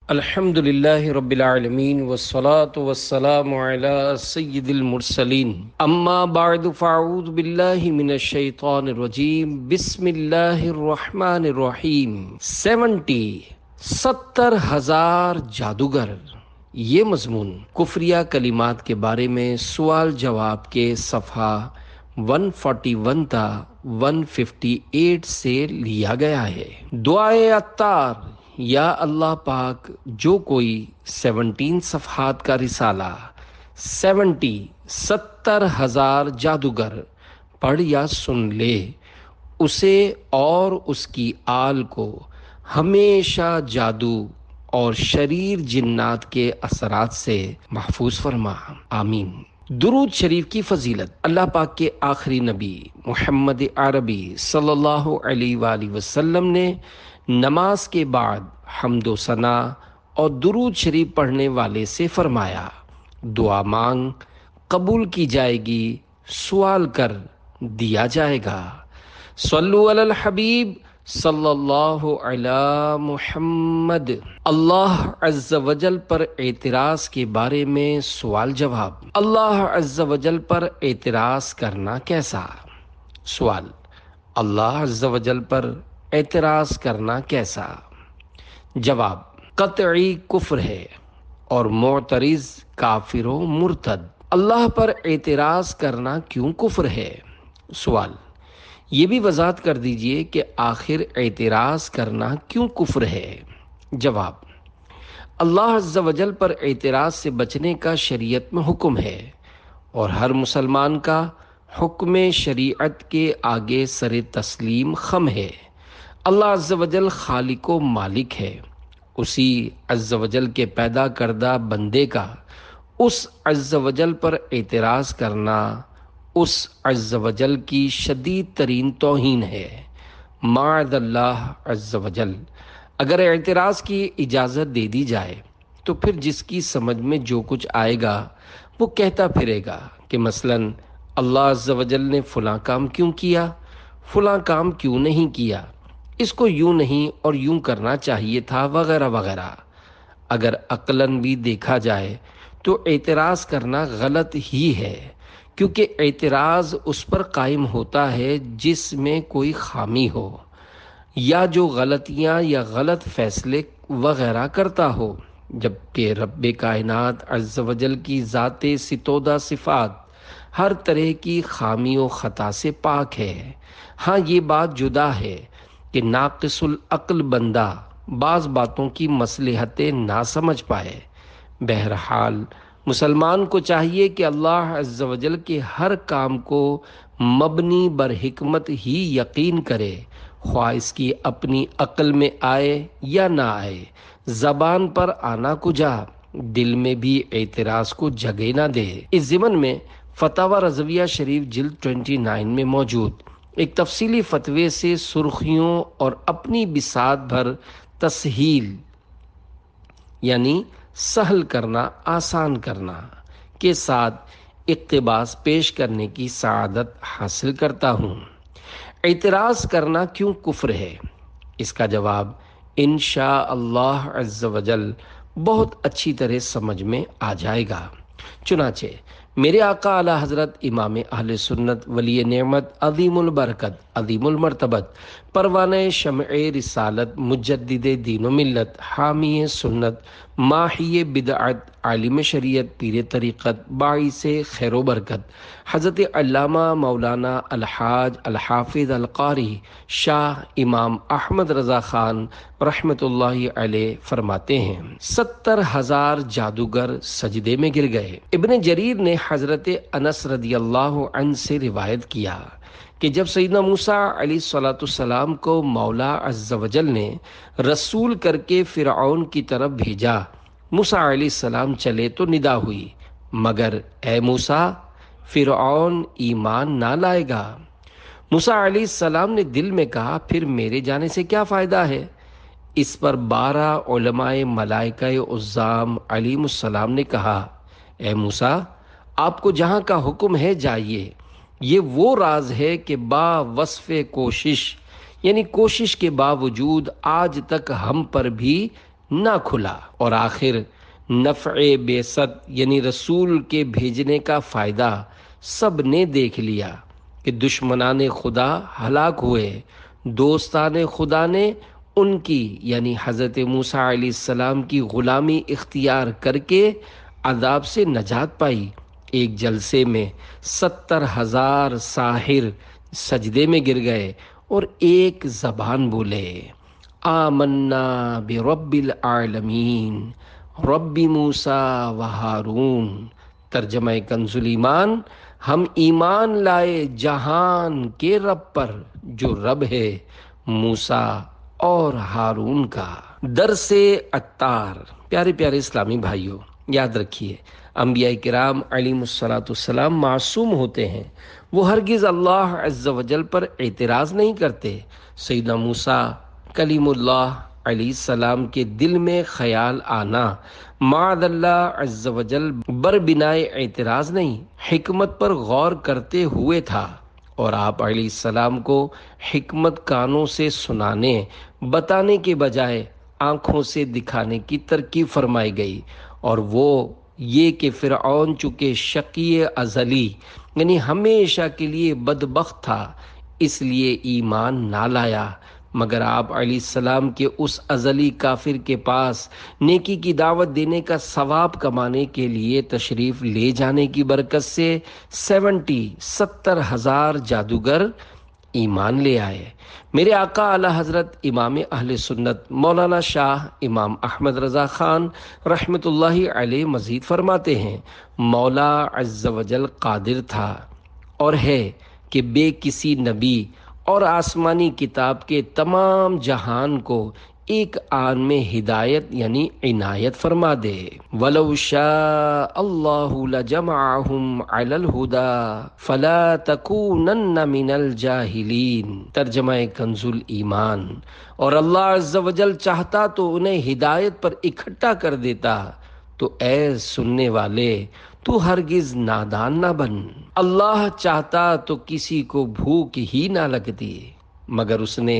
الحمد للہ رب العالمین والصلاة والسلام علی سید المرسلین اما بعد فاعوذ باللہ من الشیطان الرجیم بسم اللہ الرحمن الرحیم 70,000 جادوگر، یہ مضمون کفریہ کلمات کے بارے میں سوال جواب کے صفحہ 141 تا 158 سے لیا گیا ہے۔ دعائے عطار: یا اللہ پاک، جو کوئی 17 صفحات کا رسالہ 70,000 جادوگر پڑھ یا سن لے، اسے اور اس کی آل کو ہمیشہ جادو اور شریر جنات کے اثرات سے محفوظ فرما، آمین۔ درود شریف کی فضیلت: اللہ پاک کے آخری نبی محمد عربی صلی اللہ علیہ وآلہ وسلم نے نماز کے بعد حمد و ثنا اور درود شریف پڑھنے والے سے فرمایا، دعا مانگ قبول کی جائے گی، سوال کر دیا جائے گا۔ صلو علی الحبیب صلی اللہ علی محمد۔ اللہ عز و جل پر اعتراض کے بارے میں سوال جواب۔ اللہ عز و جل پر اعتراض کرنا کیسا؟ سوال: اللہ عز و جل پر اعتراض کرنا کیسا؟ جواب: قطعی کفر ہے اور معترض کافر و مرتد۔ اللہ پر اعتراض کرنا کیوں کفر ہے؟ سوال: یہ بھی وضاحت کر دیجئے کہ آخر اعتراض کرنا کیوں کفر ہے؟ جواب: اللہ عز و جل پر اعتراض سے بچنے کا شریعت میں حکم ہے، اور ہر مسلمان کا حکم شریعت کے آگے سر تسلیم خم ہے۔ اللہ عز و جل خالق و مالک ہے، اسی عز و جل کے پیدا کردہ بندے کا اس عز و جل پر اعتراض کرنا اس عز و جل کی شدید ترین توہین ہے، معاذ اللہ عز و جل۔ اگر اعتراض کی اجازت دے دی جائے تو پھر جس کی سمجھ میں جو کچھ آئے گا وہ کہتا پھرے گا کہ مثلاً اللہ عز و جل نے فلاں کام کیوں کیا، فلاں کام کیوں نہیں کیا، اس کو یوں نہیں اور یوں کرنا چاہیے تھا، وغیرہ وغیرہ۔ اگر عقلاً بھی دیکھا جائے تو اعتراض کرنا غلط ہی ہے، کیونکہ اعتراض اس پر قائم ہوتا ہے جس میں کوئی خامی ہو، یا جو غلطیاں یا غلط فیصلے وغیرہ کرتا ہو، جبکہ رب کائنات عز و جل کی ذات ستودہ صفات ہر طرح کی خامی و خطا سے پاک ہے۔ ہاں، یہ بات جدا ہے کہ ناقص العقل بندہ بعض باتوں کی مصلحتیں نہ سمجھ پائے۔ بہرحال مسلمان کو چاہیے کہ اللہ عز و جل کے ہر کام کو مبنی بر حکمت ہی یقین کرے، خواہ اس کی اپنی عقل میں آئے یا نہ آئے، زبان پر آنا کجا، دل میں بھی اعتراض کو جگہ نہ دے۔ اس ضمن میں فتاوی رضویہ شریف جلد 29 میں موجود ایک تفصیلی فتوے سے سرخیوں اور اپنی بساط بھر تسہیل یعنی سہل کرنا، آسان کرنا کے ساتھ اقتباس پیش کرنے کی سعادت حاصل کرتا ہوں۔ اعتراض کرنا کیوں کفر ہے؟ اس کا جواب انشاء اللہ عز و جل بہت اچھی طرح سمجھ میں آ جائے گا۔ چنانچہ میرے آقا اعلی حضرت امام اہل سنت ولی نعمت عظیم البرکت عظیم المرتبت پروانہ شمع رسالت مجدد دین و ملت حامی سنت ماحی بدعت عالم شریعت پیر طریقت باعث خیر و برکت حضرت علامہ مولانا الحاج الحافظ القاری شاہ امام احمد رضا خان رحمۃ اللہ علیہ فرماتے ہیں، 70,000 جادوگر سجدے میں گر گئے۔ ابن جریر نے حضرت انس رضی اللہ عنہ سے روایت کیا کہ جب سیدنا موسیٰ علیہ السلام کو مولا عز و جل نے رسول کر کے فرعون کی طرف بھیجا، موسیٰ علیہ السلام چلے تو ندا ہوئی، مگر اے موسیٰ، فرعون ایمان نہ لائے گا۔ موسیٰ علیہ السلام نے دل میں کہا، پھر میرے جانے سے کیا فائدہ ہے؟ اس پر 12 علماء ملائکہ عظام علیہم السلام نے کہا، اے موسیٰ، آپ کو جہاں کا حکم ہے جائیے، یہ وہ راز ہے کہ با وصف کوشش یعنی کوشش کے باوجود آج تک ہم پر بھی نہ کھلا، اور آخر نفع بعثت یعنی رسول کے بھیجنے کا فائدہ سب نے دیکھ لیا کہ دشمنان خدا ہلاک ہوئے، دوستان خدا نے ان کی یعنی حضرت موسیٰ علیہ السلام کی غلامی اختیار کر کے عذاب سے نجات پائی۔ ایک جلسے میں 70,000 ساحر سجدے میں گر گئے اور ایک زبان بولے، آمنا برب العالمین رب موسیٰ و ہارون۔ ترجمہ کنز ایمان، ہم ایمان لائے جہان کے رب پر جو رب ہے موسیٰ اور ہارون کا۔ درس عطار۔ پیارے پیارے اسلامی بھائیوں، یاد رکھیے انبیاء کرام علیہم السلام معصوم ہوتے ہیں، وہ ہرگز اللہ عز و جل پر اعتراض نہیں کرتے۔ سیدنا موسیٰ کلیم اللہ علیہ السلام کے دل میں خیال آنا معاذ اللہ عز و جل بر بنائے اعتراض نہیں، حکمت پر غور کرتے ہوئے تھا، اور آپ علیہ السلام کو حکمت کانوں سے سنانے بتانے کے بجائے آنکھوں سے دکھانے کی ترکیب فرمائی گئی، اور وہ یہ کہ فرعون چونکہ شقی ازلی یعنی ہمیشہ کے لیے بدبخت تھا، اس لیے ایمان نہ لایا، مگر آپ علیہ السلام کے اس ازلی کافر کے پاس نیکی کی دعوت دینے کا ثواب کمانے کے لیے تشریف لے جانے کی برکت سے 70,000 جادوگر ایمان لے آئے۔ میرے آقا اعلی حضرت امام اہل سنت مولانا شاہ امام احمد رضا خان رحمۃ اللہ علیہ مزید فرماتے ہیں، مولا عز و جل قادر تھا اور ہے کہ بے کسی نبی اور آسمانی کتاب کے تمام جہان کو ایک آن میں ہدایت یعنی عنایت فرما دے۔ وَلَوْ شَاءَ اللَّهُ لَجَمَعَهُمْ عَلَى الْهُدَى فَلَا تَكُونَنَّ مِنَ الْجَاهِلِينَ۔ ترجمہ کنز ایمان، اور اللہ عز و جل چاہتا تو انہیں ہدایت پر اکٹھا کر دیتا، تو اے سننے والے تو ہرگز نادان نہ بن۔ اللہ چاہتا تو کسی کو بھوک ہی نہ لگتی، مگر اس نے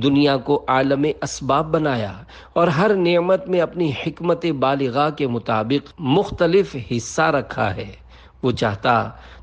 دنیا کو عالم اسباب بنایا اور ہر نعمت میں اپنی حکمت بالغہ کے مطابق مختلف حصہ رکھا ہے۔ وہ چاہتا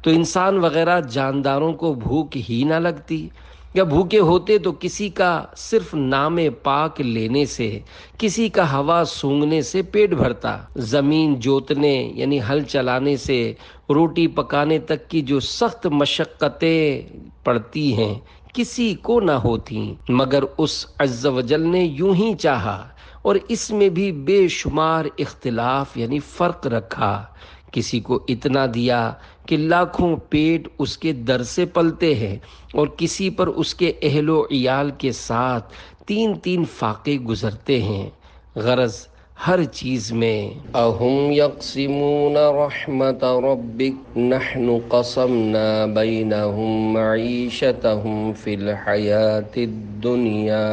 تو انسان وغیرہ جانداروں کو بھوک ہی نہ لگتی، یا بھوکے ہوتے تو کسی کا صرف نام پاک لینے سے، کسی کا ہوا سونگھنے سے پیٹ بھرتا، زمین جوتنے یعنی ہل چلانے سے روٹی پکانے تک کی جو سخت مشقتیں پڑتی ہیں کسی کو نہ ہوتی، مگر اس عز و جل نے یوں ہی چاہا، اور اس میں بھی بے شمار اختلاف یعنی فرق رکھا۔ کسی کو اتنا دیا کہ لاکھوں پیٹ اس کے در سے پلتے ہیں، اور کسی پر اس کے اہل و عیال کے ساتھ 3 فاقے گزرتے ہیں۔ غرض ہر چیز میں اہم یقسمون رحمت ربک نحن قسمنا بینہم معیشتہم فی الحیات الدنیا۔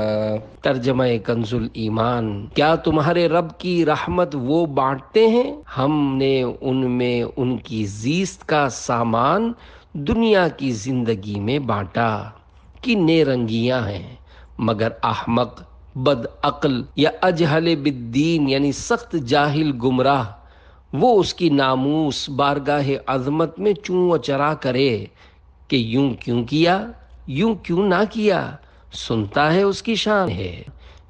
ترجمہ کنز ایمان، کیا تمہارے رب کی رحمت وہ بانٹتے ہیں؟ ہم نے ان میں ان کی زیست کا سامان دنیا کی زندگی میں بانٹا۔ کنے رنگیاں ہیں، مگر احمق بد عقل یا اجہل بالدین یعنی سخت جاہل گمراہ وہ اس کی ناموس بارگاہ عظمت میں چوں و چرا کرے کہ یوں کیوں کیا، یوں کیوں نہ کیا، سنتا ہے اس کی شان ہے۔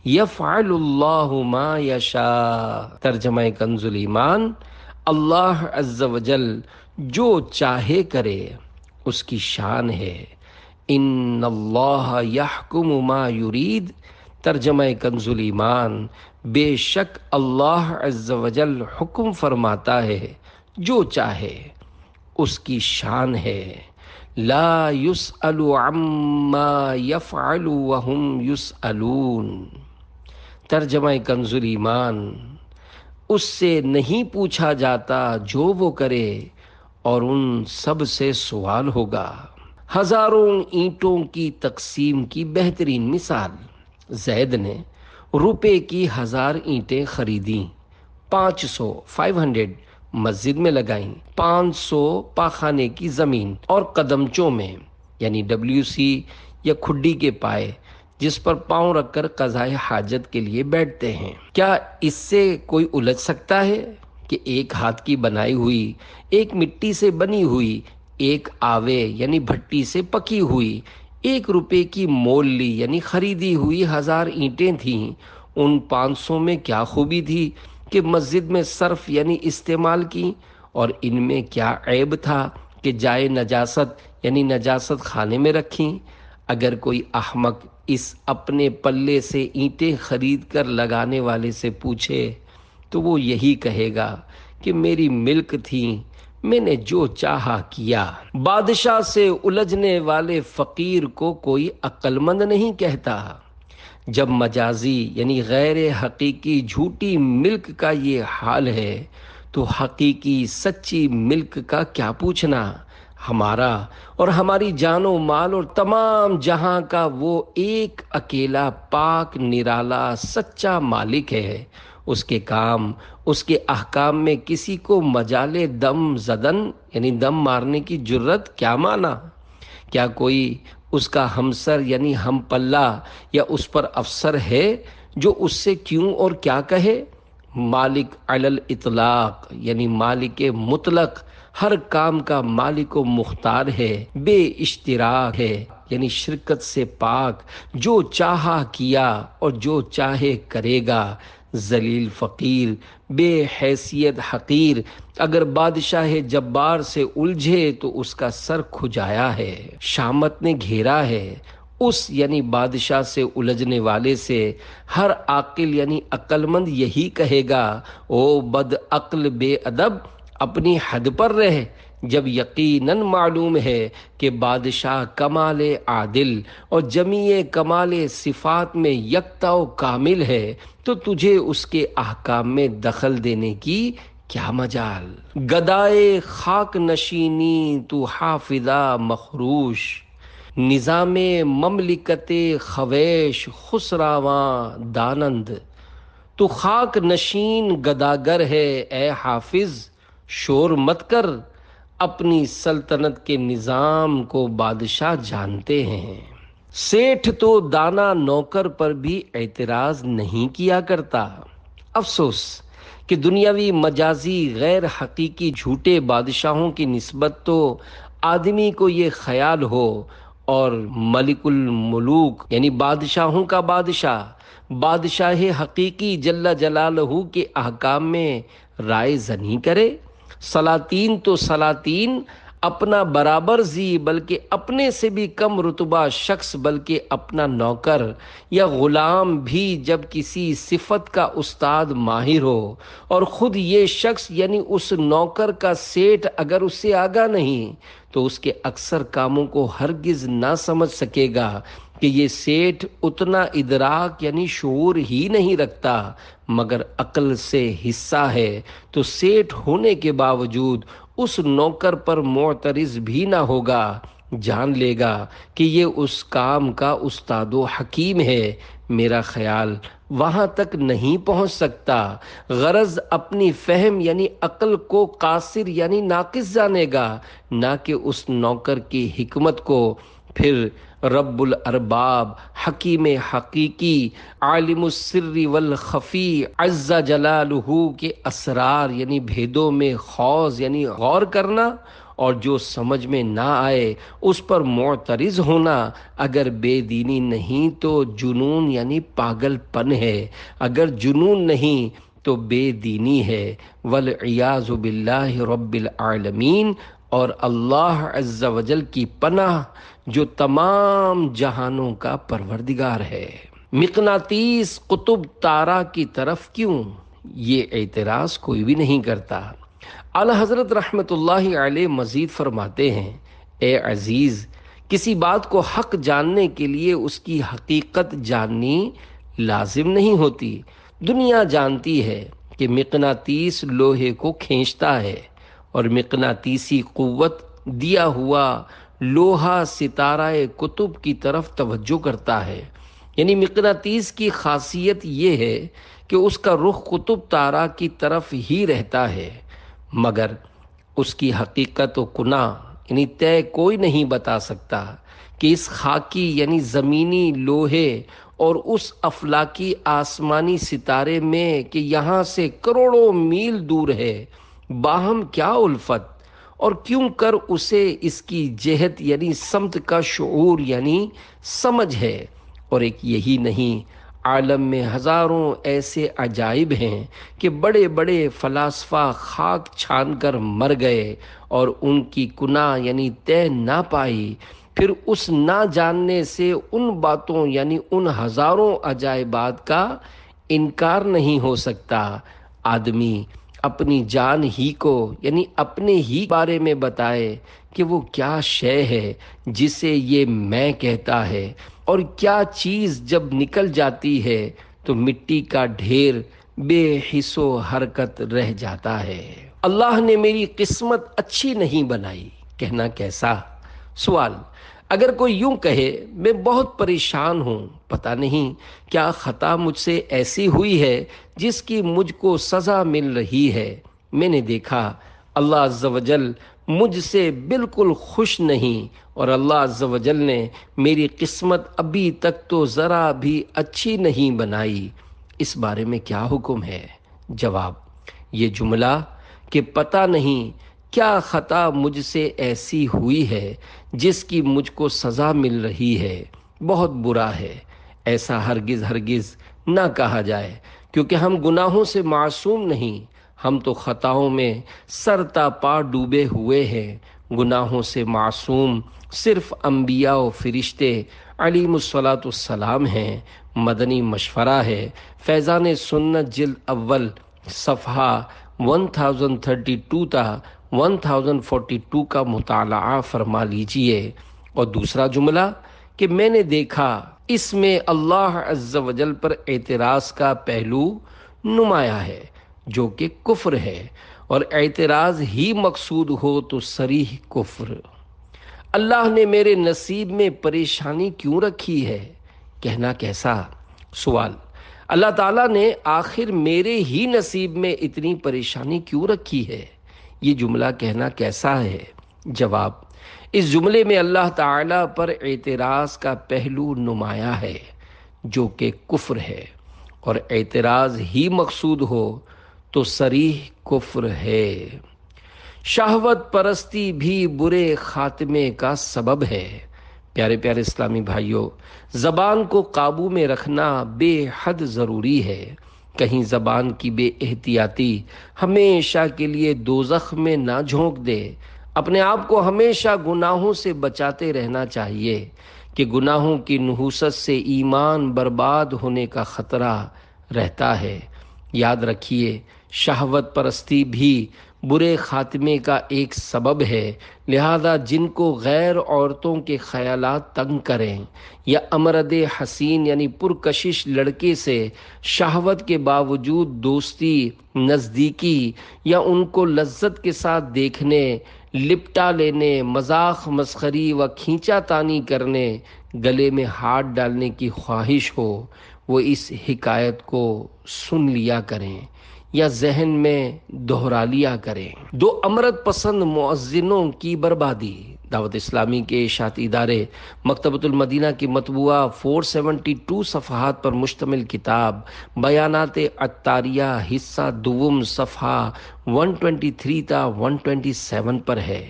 یفعل اللہ ما یشاء۔ ترجمہ کنز ایمان، اللہ عز و جل جو چاہے کرے، اس کی شان ہے۔ ان اللہ یحکم ما یرید۔ ترجمہ کنز ایمان، بے شک اللہ عز و جل حکم فرماتا ہے جو چاہے، اس کی شان ہے۔ لا یسأل عما یفعل وهم یسألون۔ ترجمہ کنز ایمان، اس سے نہیں پوچھا جاتا جو وہ کرے، اور ان سب سے سوال ہوگا۔ ہزاروں اینٹوں کی تقسیم کی بہترین مثال، زید نے روپے کی 1000 اینٹیں خریدیں، 500 مسجد میں لگائیں، 500 پاخانے کی زمین اور قدمچوں میں یعنی WC یا کھڈی کے پائے جس پر پاؤں رکھ کر قضائے حاجت کے لیے بیٹھتے ہیں۔ کیا اس سے کوئی الجھ سکتا ہے کہ ایک ہاتھ کی بنائی ہوئی، ایک مٹی سے بنی ہوئی، ایک آوے یعنی بھٹی سے پکی ہوئی، 1 روپے کی مول لی یعنی خریدی ہوئی 1000 اینٹیں تھیں، ان 500 میں کیا خوبی تھی کہ مسجد میں صرف یعنی استعمال کی، اور ان میں کیا عیب تھا کہ جائے نجاست یعنی نجاست خانے میں رکھیں؟ اگر کوئی احمق اس اپنے پلے سے اینٹیں خرید کر لگانے والے سے پوچھے تو وہ یہی کہے گا کہ میری ملک تھیں، میں نے جو چاہا کیا۔ بادشاہ سے الجھنے والے فقیر کو کوئی عقل مند نہیں کہتا۔ جب مجازی یعنی غیر حقیقی جھوٹی ملک کا یہ حال ہے تو حقیقی سچی ملک کا کیا پوچھنا؟ ہمارا اور ہماری جان و مال اور تمام جہاں کا وہ ایک اکیلا پاک نرالا سچا مالک ہے۔ اس کے کام، اس کے احکام میں کسی کو مجال دم زدن یعنی دم مارنے کی جرت کیا مانا؟ کیا کوئی اس کا ہمسر یعنی ہم پلہ یا اس پر افسر ہے جو اس سے کیوں اور کیا کہے؟ مالک علی الاطلاق یعنی مالک مطلق، ہر کام کا مالک و مختار ہے، بے اشتراک ہے یعنی شرکت سے پاک، جو چاہا کیا اور جو چاہے کرے گا، ذلیل فقیر، بے حیثیت حقیر، اگر بادشاہ جبار سے الجھے تو اس کا سر کھجایا ہے، شامت نے گھیرا ہے۔ اس یعنی بادشاہ سے الجھنے والے سے ہر عاقل یعنی عقل مند یہی کہے گا، او بد عقل بے ادب، اپنی حد پر رہ، جب یقیناً معلوم ہے کہ بادشاہ کمال عادل اور جمیع کمال صفات میں یکتا و کامل ہے، تو تجھے اس کے احکام میں دخل دینے کی کیا مجال؟ گدائے خاک نشینی تو حافظہ مخروش، نظام مملکت خویش خسراواں دانند، تو خاک نشین گداگر ہے اے حافظ، شور مت کر، اپنی سلطنت کے نظام کو بادشاہ جانتے ہیں۔ سیٹھ تو دانا نوکر پر بھی اعتراض نہیں کیا کرتا۔ افسوس کہ دنیاوی مجازی غیر حقیقی جھوٹے بادشاہوں کی نسبت تو آدمی کو یہ خیال ہو، اور ملک الملوک یعنی بادشاہوں کا بادشاہ حقیقی جل جلالہ کے احکام میں رائے زنی کرے۔ سلاطین تو سلاطین اپنا برابر زی بلکہ اپنے سے بھی کم رتبہ شخص بلکہ اپنا نوکر یا غلام بھی جب کسی صفت کا استاد ماہر ہو اور خود یہ شخص یعنی اس نوکر کا سیٹھ اگر اس سے آگاہ نہیں تو اس کے اکثر کاموں کو ہرگز نہ سمجھ سکے گا کہ یہ سیٹھ اتنا ادراک یعنی شعور ہی نہیں رکھتا مگر عقل سے حصہ ہے، تو سیٹھ ہونے کے باوجود اس نوکر پر معترض بھی نہ ہوگا، جان لے گا کہ یہ اس کام کا استاد و حکیم ہے۔ میرا خیال وہاں تک نہیں پہنچ سکتا، غرض اپنی فہم یعنی عقل کو قاصر یعنی ناقص جانے گا، نہ کہ اس نوکر کی حکمت کو۔ پھر رب الارباب، حکیم حقیقی، عالم السر والخفی عز جلالہ کے اسرار یعنی بھیدوں میں خوض یعنی غور کرنا، اور جو سمجھ میں نہ آئے اس پر معترض ہونا اگر بے دینی نہیں تو جنون یعنی پاگل پن ہے، اگر جنون نہیں تو بے دینی ہے، والعیاذ باللہ رب العالمین۔ اور اللہ عز و جل کی پناہ جو تمام جہانوں کا پروردگار ہے۔ مقناطیس قطب تارا کی طرف کیوں؟ یہ اعتراض کوئی بھی نہیں کرتا۔ اعلیٰ حضرت رحمت اللہ علیہ مزید فرماتے ہیں، اے عزیز، کسی بات کو حق جاننے کے لیے اس کی حقیقت جاننی لازم نہیں ہوتی۔ دنیا جانتی ہے کہ مقناطیس لوہے کو کھینچتا ہے اور مقناطیسی قوت دیا ہوا لوہا ستارہ قطب کی طرف توجہ کرتا ہے، یعنی مقناطیس کی خاصیت یہ ہے کہ اس کا رخ قطب تارہ کی طرف ہی رہتا ہے، مگر اس کی حقیقت و کنہ یعنی طے کوئی نہیں بتا سکتا کہ اس خاکی یعنی زمینی لوہے اور اس افلاکی آسمانی ستارے میں کہ یہاں سے کروڑوں میل دور ہے باہم کیا الفت اور کیوں کر اسے اس کی جہت یعنی سمت کا شعور یعنی سمجھ ہے۔ اور ایک یہی نہیں، عالم میں ہزاروں ایسے عجائب ہیں کہ بڑے بڑے فلاسفہ خاک چھان کر مر گئے اور ان کی کناں یعنی طے نہ پائی، پھر اس نہ جاننے سے ان باتوں یعنی ان ہزاروں عجائبات کا انکار نہیں ہو سکتا۔ آدمی اپنی جان ہی کو یعنی اپنے ہی بارے میں بتائے کہ وہ کیا شے ہے جسے یہ میں کہتا ہے، اور کیا چیز جب نکل جاتی ہے تو مٹی کا ڈھیر بے حس و حرکت رہ جاتا ہے۔ اللہ نے میری قسمت اچھی نہیں بنائی، کہنا کیسا؟ سوال: اگر کوئی یوں کہے میں بہت پریشان ہوں، پتہ نہیں کیا خطا مجھ سے ایسی ہوئی ہے جس کی مجھ کو سزا مل رہی ہے۔ میں نے دیکھا اللہ عز و جل مجھ سے بالکل خوش نہیں، اور اللہ عز و جل نے میری قسمت ابھی تک تو ذرا بھی اچھی نہیں بنائی، اس بارے میں کیا حکم ہے؟ جواب: یہ جملہ کہ پتہ نہیں کیا خطا مجھ سے ایسی ہوئی ہے جس کی مجھ کو سزا مل رہی ہے، بہت برا ہے۔ ایسا ہرگز ہرگز نہ کہا جائے، کیونکہ ہم گناہوں سے معصوم نہیں، ہم تو خطاؤں میں سر تا پا ڈوبے ہوئے ہیں۔ گناہوں سے معصوم صرف انبیاء و فرشتے علیہم الصلاۃ والسلام ہیں۔ مدنی مشورہ ہے، فیضان سنت جلد اول صفحہ 1032 تا 1042 کا مطالعہ فرما لیجئے۔ اور دوسرا جملہ کہ میں نے دیکھا، اس میں اللہ عز و جل پر اعتراض کا پہلو نمایاں ہے جو کہ کفر ہے، اور اعتراض ہی مقصود ہو تو صریح کفر۔ اللہ نے میرے نصیب میں پریشانی کیوں رکھی ہے؟ کہنا کیسا؟ سوال: اللہ تعالیٰ نے آخر میرے ہی نصیب میں اتنی پریشانی کیوں رکھی ہے؟ یہ جملہ کہنا کیسا ہے؟ جواب: اس جملے میں اللہ تعالیٰ پر اعتراض کا پہلو نمایاں ہے جو کہ کفر ہے، اور اعتراض ہی مقصود ہو تو صریح کفر ہے۔ شہوت پرستی بھی برے خاتمے کا سبب ہے۔ پیارے پیارے اسلامی بھائیوں، زبان کو قابو میں رکھنا بے حد ضروری ہے۔ کہیں زبان کی بے احتیاطی ہمیشہ کے لیے دوزخ میں نہ جھونک دے۔ اپنے آپ کو ہمیشہ گناہوں سے بچاتے رہنا چاہیے کہ گناہوں کی نحوست سے ایمان برباد ہونے کا خطرہ رہتا ہے۔ یاد رکھیے، شہوت پرستی بھی برے خاتمے کا ایک سبب ہے، لہذا جن کو غیر عورتوں کے خیالات تنگ کریں یا امرد حسین یعنی پرکشش لڑکے سے شہوت کے باوجود دوستی، نزدیکی یا ان کو لذت کے ساتھ دیکھنے، لپٹا لینے، مذاق مسخری و کھینچا تانی کرنے، گلے میں ہاتھ ڈالنے کی خواہش ہو، وہ اس حکایت کو سن لیا کریں یا ذہن میں دہرا لیا کریں۔ دو امرت پسند مؤذنوں کی بربادی۔ دعوت اسلامی کے اشاعتی ادارے مکتبۃ المدینہ کی مطبوعہ 472 صفحات پر مشتمل کتاب بیانات عطاریہ حصہ دوم صفحہ 123 تا 127 پر ہے۔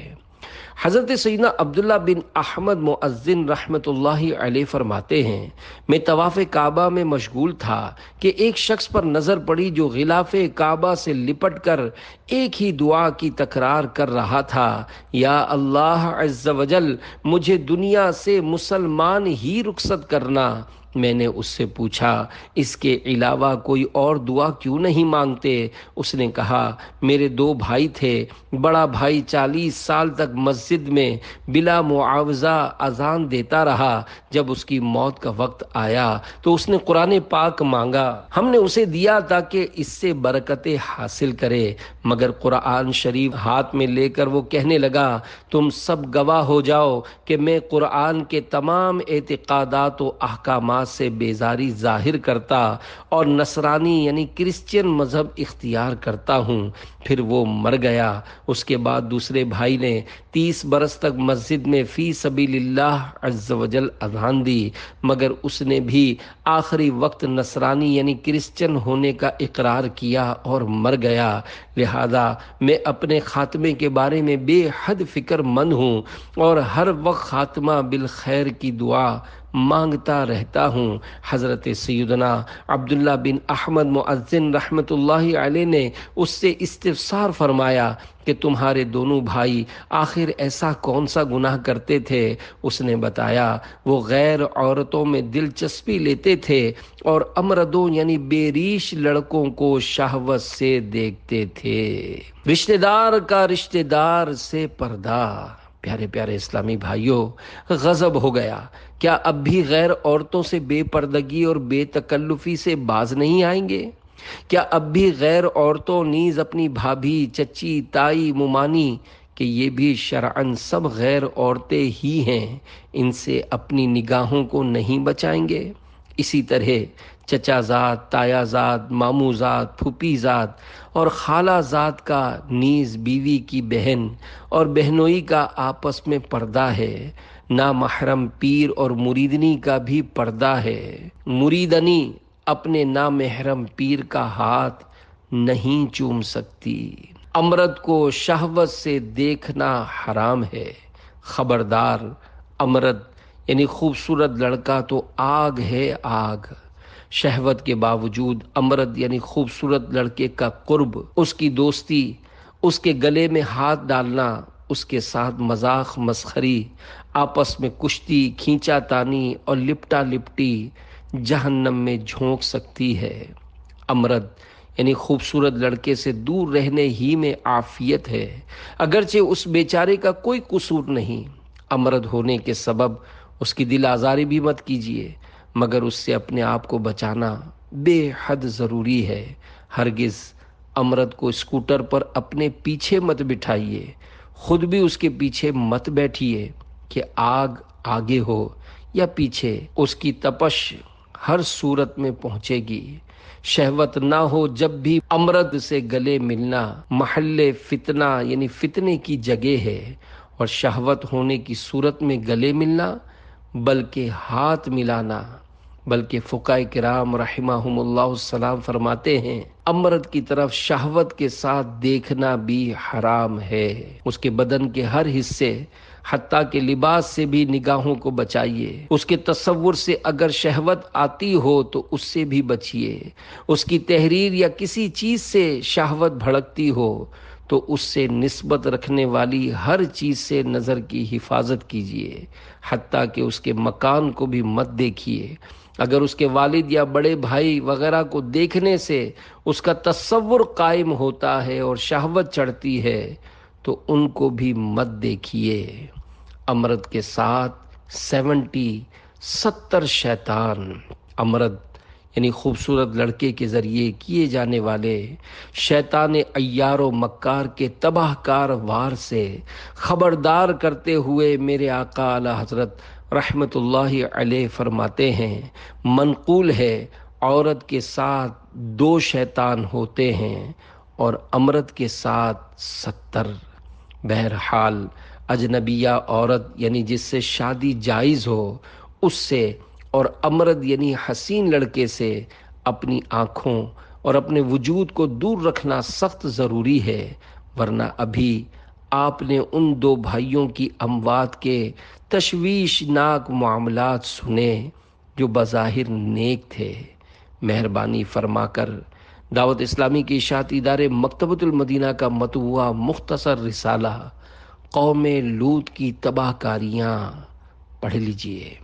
حضرت سیدنا عبداللہ بن احمد مؤذن رحمۃ اللہ علیہ فرماتے ہیں، میں طواف کعبہ میں مشغول تھا کہ ایک شخص پر نظر پڑی جو غلاف کعبہ سے لپٹ کر ایک ہی دعا کی تکرار کر رہا تھا، یا اللہ عز و جل مجھے دنیا سے مسلمان ہی رخصت کرنا۔ میں نے اس سے پوچھا، اس کے علاوہ کوئی اور دعا کیوں نہیں مانگتے؟ اس نے کہا، میرے دو بھائی تھے، بڑا بھائی 40 سال تک مسجد میں بلا معاوضہ اذان دیتا رہا، جب اس کی موت کا وقت آیا تو اس نے قرآن پاک مانگا، ہم نے اسے دیا تاکہ اس سے برکتیں حاصل کرے، مگر قرآن شریف ہاتھ میں لے کر وہ کہنے لگا، تم سب گواہ ہو جاؤ کہ میں قرآن کے تمام اعتقادات و احکامات نماز سے بیزاری ظاہر کرتا اور نصرانی یعنی کرسچین مذہب اختیار کرتا ہوں۔ پھر وہ مر گیا۔ اس کے بعد دوسرے بھائی نے 30 برس تک مسجد میں فی سبیل اللہ عز و جل اذان دی، مگر اس نے بھی آخری وقت نصرانی یعنی کرسچن ہونے کا اقرار کیا اور مر گیا۔ لہذا میں اپنے خاتمے کے بارے میں بے حد فکر مند ہوں اور ہر وقت خاتمہ بالخیر کی دعا مانگتا رہتا ہوں۔ حضرت سیدنا عبداللہ بن احمد مؤذن رحمۃ اللہ علیہ نے اس سے استفسار فرمایا کہ تمہارے دونوں بھائی آخر ایسا کون سا گناہ کرتے تھے؟ اس نے بتایا وہ غیر عورتوں میں دلچسپی لیتے تھے اور امردوں یعنی بے ریش لڑکوں کو شہوت سے دیکھتے تھے۔ رشتہ دار کا رشتہ دار سے پردہ۔ پیارے پیارے اسلامی بھائیوں، غضب ہو گیا۔ کیا اب بھی غیر عورتوں سے بے پردگی اور بے تکلفی سے باز نہیں آئیں گے؟ کیا اب بھی غیر عورتوں نیز اپنی بھابھی، چچی، تائی، ممانی کہ یہ بھی شرعاً سب غیر عورتیں ہی ہیں، ان سے اپنی نگاہوں کو نہیں بچائیں گے؟ اسی طرح چچا زاد، تایا زاد، ماموں زاد، پھوپھی زاد اور خالہ زاد کا نیز بیوی کی بہن اور بہنوئی کا آپس میں پردہ ہے۔ نامحرم پیر اور مریدنی کا بھی پردہ ہے۔ مریدنی اپنے نامحرم پیر کا ہاتھ نہیں چوم سکتی۔ امرد کو شہوت سے دیکھنا حرام ہے۔ خبردار، امرد یعنی خوبصورت لڑکا تو آگ ہے آگ۔ شہوت کے باوجود امرد یعنی خوبصورت لڑکے کا قرب، اس کی دوستی، اس کے گلے میں ہاتھ ڈالنا، اس کے ساتھ مذاق مسخری، آپس میں کشتی، کھینچا تانی اور لپٹا لپٹی جہنم میں جھونک سکتی ہے۔ امرد یعنی خوبصورت لڑکے سے دور رہنے ہی میں عافیت ہے، اگرچہ اس بیچارے کا کوئی قصور نہیں۔ امرد ہونے کے سبب اس کی دل آزاری بھی مت کیجیے، مگر اس سے اپنے آپ کو بچانا بے حد ضروری ہے۔ ہرگز امرد کو اسکوٹر پر اپنے پیچھے مت بٹھائیے، خود بھی اس کے پیچھے مت بیٹھیے کہ آگ آگے ہو یا پیچھے، اس کی تپش ہر صورت میں پہنچے گی۔ شہوت نہ ہو جب بھی امرد سے گلے ملنا محل فتنہ یعنی فتنے کی جگہ ہے، اور شہوت ہونے کی صورت میں گلے ملنا بلکہ ہاتھ ملانا، بلکہ فقہاء کرام رحمہم اللہ السلام فرماتے ہیں امرد کی طرف شہوت کے ساتھ دیکھنا بھی حرام ہے۔ اس کے بدن کے ہر حصے حتیٰ کہ لباس سے بھی نگاہوں کو بچائیے۔ اس کے تصور سے اگر شہوت آتی ہو تو اس سے بھی بچیے۔ اس کی تحریر یا کسی چیز سے شہوت بھڑکتی ہو تو اس سے نسبت رکھنے والی ہر چیز سے نظر کی حفاظت کیجیے، حتیٰ کہ اس کے مکان کو بھی مت دیکھیے۔ اگر اس کے والد یا بڑے بھائی وغیرہ کو دیکھنے سے اس کا تصور قائم ہوتا ہے اور شہوت چڑھتی ہے تو ان کو بھی مت دیکھیے۔ امرد کے ساتھ 70 شیطان، امرد یعنی خوبصورت لڑکے کے ذریعے کیے جانے والے شیطان عیار و مکار کے تباہ کار وار سے خبردار کرتے ہوئے میرے آقا اعلی حضرت رحمت اللہ علیہ فرماتے ہیں، منقول ہے عورت کے ساتھ 2 شیطان ہوتے ہیں اور امرد کے ساتھ 70۔ بہرحال اجنبیہ عورت یعنی جس سے شادی جائز ہو اس سے، اور امرد یعنی حسین لڑکے سے اپنی آنکھوں اور اپنے وجود کو دور رکھنا سخت ضروری ہے، ورنہ ابھی آپ نے ان 2 بھائیوں کی اموات کے تشویشناک معاملات سنے جو بظاہر نیک تھے۔ مہربانی فرما کر دعوت اسلامی کے اشاعتی ادارے مکتبۃ المدینہ کا مطبوعہ مختصر رسالہ قوم لوط کی تباہ کاریاں پڑھ لیجئے۔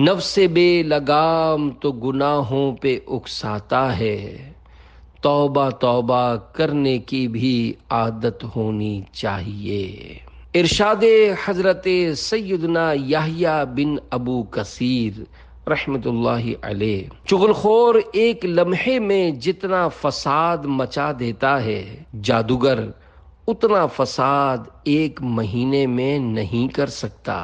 نفس بے لگام تو گناہوں پہ اکساتا ہے، توبہ توبہ کرنے کی بھی عادت ہونی چاہیے۔ ارشاد حضرت سیدنا یحییٰ بن ابو کثیر رحمت اللہ علیہ، چغل خور ایک لمحے میں جتنا فساد مچا دیتا ہے، جادوگر اتنا فساد 1 مہینے میں نہیں کر سکتا۔